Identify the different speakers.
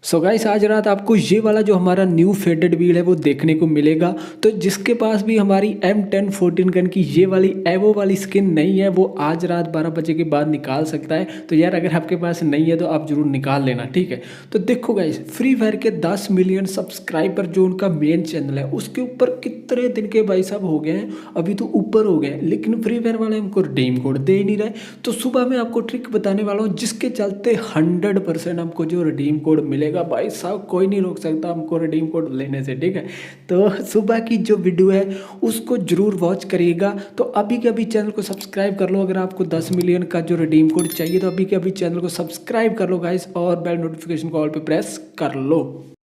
Speaker 1: So guys आज रात आपको ये वाला जो हमारा न्यू फेडेड व्हील है वो देखने को मिलेगा। तो जिसके पास भी हमारी M10 14 गन की ये वाली एवो वाली स्किन नहीं है वो आज रात 12 बजे के बाद निकाल सकता है। तो यार अगर आपके पास नहीं है तो आप जरूर निकाल लेना, ठीक है। तो देखो गाइस, फ्री फायर के 10 मिलियन सब्सक्राइबर जो उनका मेन चैनल है उसके ऊपर कितने दिन के भाई साहब हो गए हैं, अभी तो ऊपर हो गए, लेकिन फ्री फायर वाले हमको रिडीम कोड दे ही नहीं रहे। तो सुबह मैं आपको ट्रिक बताने वाला हूँ जिसके चलते 100% हमको जो रिडीम कोड मिलेगा भाई साहब, कोई नहीं रोक सकता हमको रिडीम कोड लेने से, ठीक है। तो सुबह की जो वीडियो है उसको जरूर वॉच करिएगा। तो अभी के अभी चैनल को सब्सक्राइब कर लो, अगर आपको 10 मिलियन का जो रिडीम कोड चाहिए तो अभी के अभी चैनल को सब्सक्राइब कर लो गाइस, और बेल नोटिफिकेशन को ऑल पे प्रेस कर लो।